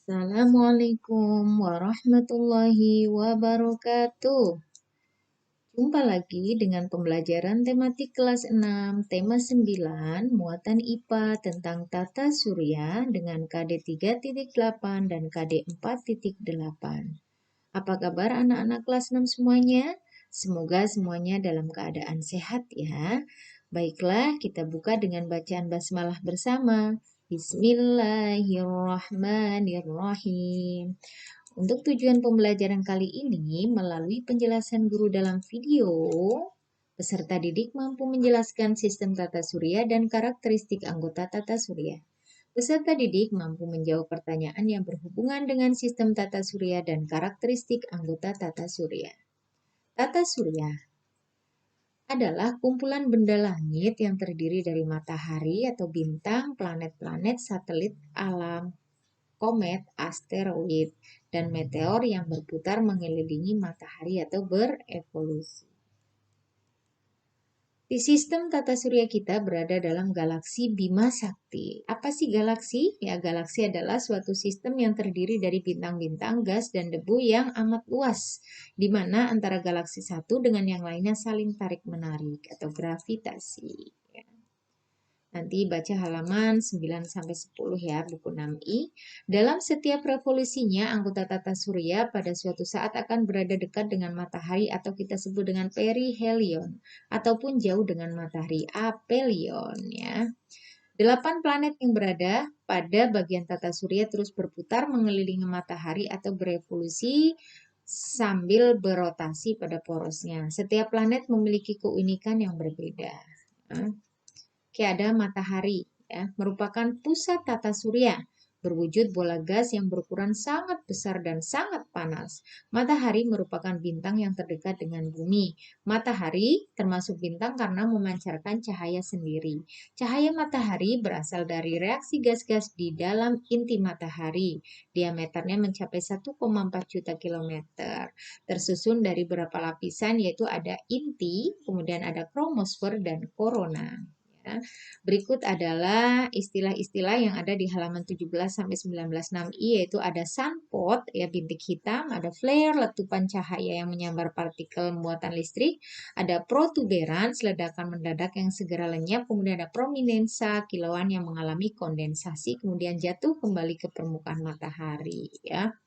Assalamualaikum warahmatullahi wabarakatuh. Jumpa lagi dengan pembelajaran tematik kelas 6, tema 9, muatan IPA tentang tata surya dengan KD 3.8 dan KD 4.8. Apa kabar anak-anak kelas 6 semuanya? Semoga semuanya dalam keadaan sehat ya. Baiklah, kita buka dengan bacaan basmalah bersama. Bismillahirrahmanirrahim. Untuk tujuan pembelajaran kali ini, melalui penjelasan guru dalam video, peserta didik mampu menjelaskan sistem tata surya dan karakteristik anggota tata surya. Peserta didik mampu menjawab pertanyaan yang berhubungan dengan sistem tata surya dan karakteristik anggota tata surya. Tata surya adalah kumpulan benda langit yang terdiri dari matahari atau bintang, planet-planet, satelit, alam, komet, asteroid, dan meteor yang berputar mengelilingi matahari atau berevolusi. Di sistem tata surya kita berada dalam galaksi Bima Sakti. Apa sih galaksi? Ya, galaksi adalah suatu sistem yang terdiri dari bintang-bintang, gas, dan debu yang amat luas, di mana antara galaksi satu dengan yang lainnya saling tarik-menarik atau gravitasi. Nanti baca halaman 9-10 ya, buku 6i. Dalam setiap revolusinya, anggota tata surya pada suatu saat akan berada dekat dengan matahari atau kita sebut dengan perihelion, ataupun jauh dengan matahari, aphelion ya. 8 planet yang berada pada bagian tata surya terus berputar mengelilingi matahari atau berevolusi sambil berotasi pada porosnya. Setiap planet memiliki keunikan yang berbeda. Ada matahari, ya, merupakan pusat tata surya, berwujud bola gas yang berukuran sangat besar dan sangat panas. Matahari merupakan bintang yang terdekat dengan bumi. Matahari termasuk bintang karena memancarkan cahaya sendiri. Cahaya matahari berasal dari reaksi gas-gas di dalam inti matahari. Diameternya mencapai 1,4 juta kilometer. Tersusun dari beberapa lapisan, yaitu ada inti, kemudian ada kromosfer dan korona. Berikut adalah istilah-istilah yang ada di halaman 17-19 6i, yaitu ada sunspot, ya, bintik hitam, ada flare, letupan cahaya yang menyambar partikel muatan listrik, ada protuberans, ledakan mendadak yang segera lenyap, kemudian ada prominensa, kilauan yang mengalami kondensasi, kemudian jatuh kembali ke permukaan matahari, ya.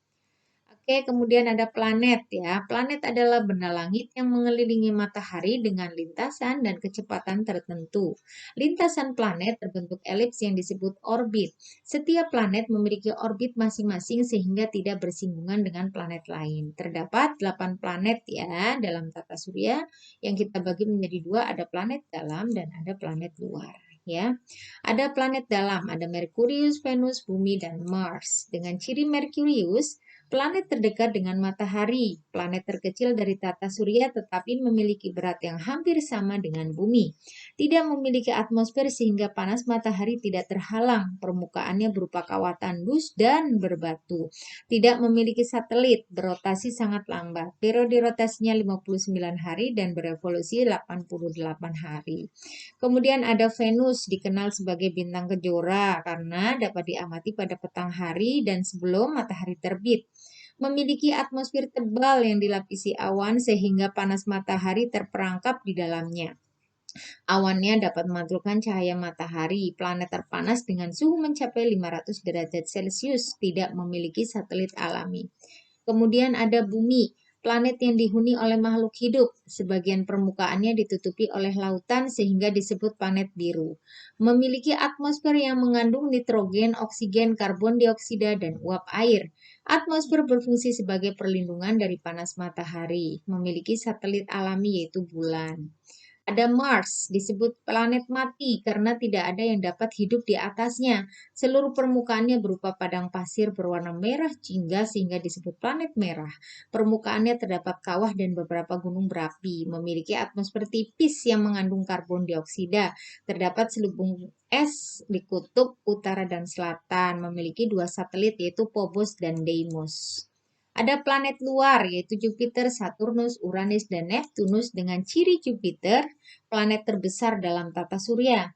Oke, kemudian ada planet ya. Planet adalah benda langit yang mengelilingi matahari dengan lintasan dan kecepatan tertentu. Lintasan planet terbentuk elips yang disebut orbit. Setiap planet memiliki orbit masing-masing sehingga tidak bersinggungan dengan planet lain. Terdapat 8 planet ya dalam tata surya yang kita bagi menjadi 2, ada planet dalam dan ada planet luar. Ya, ada planet dalam, ada Merkurius, Venus, Bumi, dan Mars. Dengan ciri Merkurius, planet terdekat dengan matahari, planet terkecil dari tata surya tetapi memiliki berat yang hampir sama dengan bumi. Tidak memiliki atmosfer sehingga panas matahari tidak terhalang, permukaannya berupa kawah tandus dan berbatu. Tidak memiliki satelit, berotasi sangat lambat. Periode rotasinya 59 hari dan berevolusi 88 hari. Kemudian ada Venus, dikenal sebagai bintang kejora karena dapat diamati pada petang hari dan sebelum matahari terbit. Memiliki atmosfer tebal yang dilapisi awan sehingga panas matahari terperangkap di dalamnya. Awannya dapat memantulkan cahaya matahari. Planet terpanas dengan suhu mencapai 500 derajat Celcius, tidak memiliki satelit alami. Kemudian ada Bumi, planet yang dihuni oleh makhluk hidup. Sebagian permukaannya ditutupi oleh lautan sehingga disebut planet biru. Memiliki atmosfer yang mengandung nitrogen, oksigen, karbon dioksida, dan uap air. Atmosfer berfungsi sebagai perlindungan dari panas matahari. Memiliki satelit alami yaitu bulan. Ada Mars, disebut planet mati karena tidak ada yang dapat hidup di atasnya. Seluruh permukaannya berupa padang pasir berwarna merah jingga sehingga disebut planet merah. Permukaannya terdapat kawah dan beberapa gunung berapi. Memiliki atmosfer tipis yang mengandung karbon dioksida. Terdapat selubung es di kutub utara dan selatan. Memiliki 2 satelit yaitu Phobos dan Deimos. Ada planet luar yaitu Jupiter, Saturnus, Uranus, dan Neptunus. Dengan ciri Jupiter, planet terbesar dalam tata surya.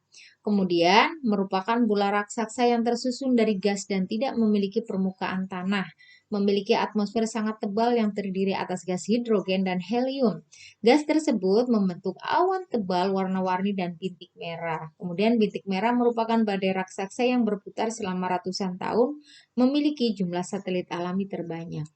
Kemudian merupakan bola raksasa yang tersusun dari gas dan tidak memiliki permukaan tanah. Memiliki atmosfer sangat tebal yang terdiri atas gas hidrogen dan helium. Gas tersebut membentuk awan tebal warna-warni dan bintik merah. Kemudian bintik merah merupakan badai raksasa yang berputar selama ratusan tahun, memiliki jumlah satelit alami terbanyak.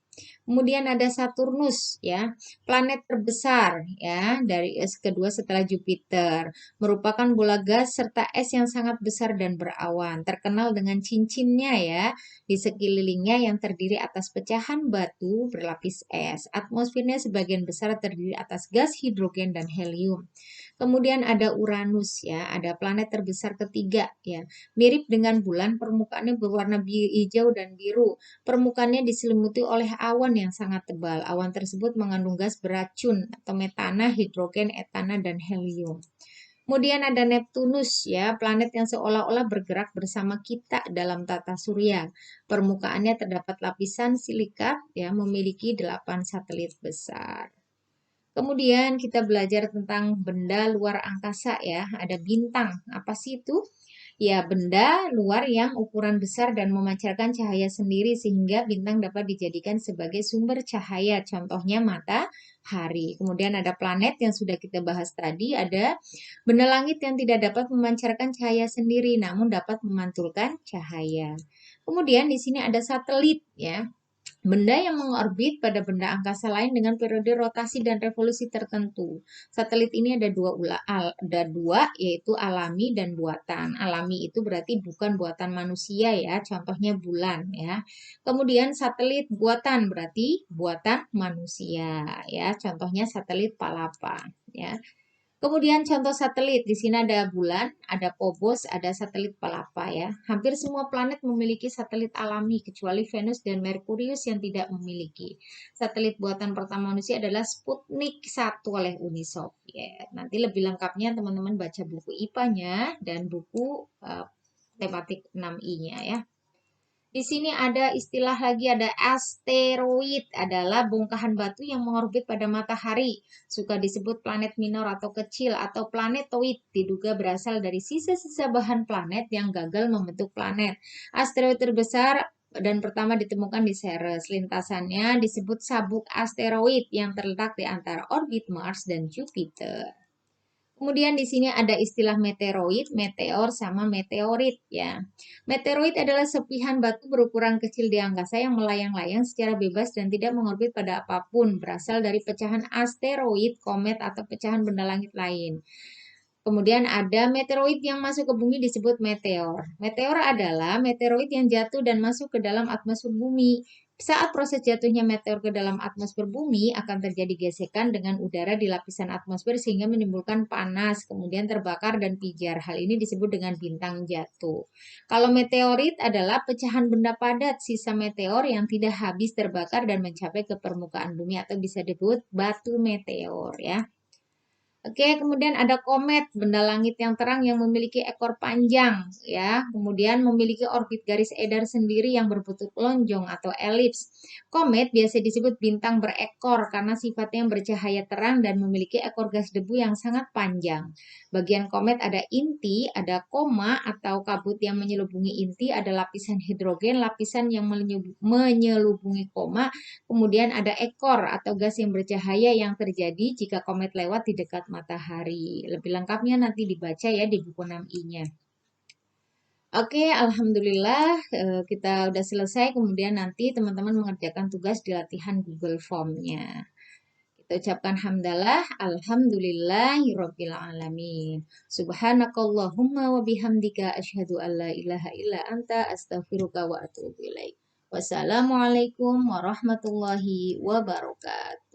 Kemudian ada Saturnus ya, planet terbesar ya dari es kedua setelah Jupiter. Merupakan bola gas serta es yang sangat besar dan berawan. Terkenal dengan cincinnya ya di sekelilingnya yang terdiri atas pecahan batu berlapis es. Atmosfernya sebagian besar terdiri atas gas hidrogen dan helium. Kemudian ada Uranus ya, ada planet terbesar ketiga ya. Mirip dengan bulan, permukaannya berwarna hijau dan biru. Permukaannya diselimuti oleh awan yang sangat tebal. Awan tersebut mengandung gas beracun atau metana, hidrogen, etana, dan helium. Kemudian ada Neptunus ya, planet yang seolah-olah bergerak bersama kita dalam tata surya. Permukaannya terdapat lapisan silikat ya, memiliki 8 satelit besar. Kemudian kita belajar tentang benda luar angkasa ya. Ada bintang. Apa sih itu? Ya, benda luar yang ukuran besar dan memancarkan cahaya sendiri sehingga bintang dapat dijadikan sebagai sumber cahaya. Contohnya matahari. Kemudian ada planet yang sudah kita bahas tadi. Ada benda langit yang tidak dapat memancarkan cahaya sendiri namun dapat memantulkan cahaya. Kemudian di sini ada satelit ya. Benda yang mengorbit pada benda angkasa lain dengan periode rotasi dan revolusi tertentu. Satelit ini ada dua, yaitu alami dan buatan. Alami itu berarti bukan buatan manusia ya, contohnya bulan ya. Kemudian satelit buatan berarti buatan manusia ya, contohnya satelit Palapa ya. Kemudian contoh satelit, di sini ada bulan, ada Phobos, ada satelit Palapa ya. Hampir semua planet memiliki satelit alami kecuali Venus dan Merkurius yang tidak memiliki. Satelit buatan pertama manusia adalah Sputnik 1 oleh Uni Soviet. Nanti lebih lengkapnya teman-teman baca buku IPA-nya dan buku tematik 6I-nya ya. Di sini ada istilah lagi, ada asteroid, adalah bongkahan batu yang mengorbit pada matahari. Suka disebut planet minor atau kecil atau planetoid, diduga berasal dari sisa-sisa bahan planet yang gagal membentuk planet. Asteroid terbesar dan pertama ditemukan di Ceres. Lintasannya disebut sabuk asteroid yang terletak di antara orbit Mars dan Jupiter. Kemudian di sini ada istilah meteoroid, meteor sama meteorit ya. Meteoroid adalah serpihan batu berukuran kecil di angkasa yang melayang-layang secara bebas dan tidak mengorbit pada apapun, berasal dari pecahan asteroid, komet atau pecahan benda langit lain. Kemudian ada meteoroid yang masuk ke bumi disebut meteor. Meteor adalah meteoroid yang jatuh dan masuk ke dalam atmosfer bumi. Saat proses jatuhnya meteor ke dalam atmosfer bumi akan terjadi gesekan dengan udara di lapisan atmosfer sehingga menimbulkan panas, kemudian terbakar dan pijar. Hal ini disebut dengan bintang jatuh. Kalau meteorit adalah pecahan benda padat, sisa meteor yang tidak habis terbakar dan mencapai ke permukaan bumi atau bisa disebut batu meteor ya. Oke, kemudian ada komet, benda langit yang terang yang memiliki ekor panjang, ya. Kemudian memiliki orbit garis edar sendiri yang berbentuk lonjong atau elips. Komet biasa disebut bintang berekor karena sifatnya yang bercahaya terang dan memiliki ekor gas debu yang sangat panjang. Bagian komet ada inti, ada koma atau kabut yang menyelubungi inti, ada lapisan hidrogen, lapisan yang menyelubungi koma, kemudian ada ekor atau gas yang bercahaya yang terjadi jika komet lewat di dekat matahari. Lebih lengkapnya nanti dibaca ya di buku 6I-nya. Oke, alhamdulillah kita udah selesai. Kemudian nanti teman-teman mengerjakan tugas di latihan Google Form-nya. Kita ucapkan hamdalah, alhamdulillahirabbil alamin. Subhanakallahumma wa bihamdika asyhadu an la ilaha illa anta astaghfiruka wa atubu ilaik. Wassalamualaikum warahmatullahi wabarakatuh.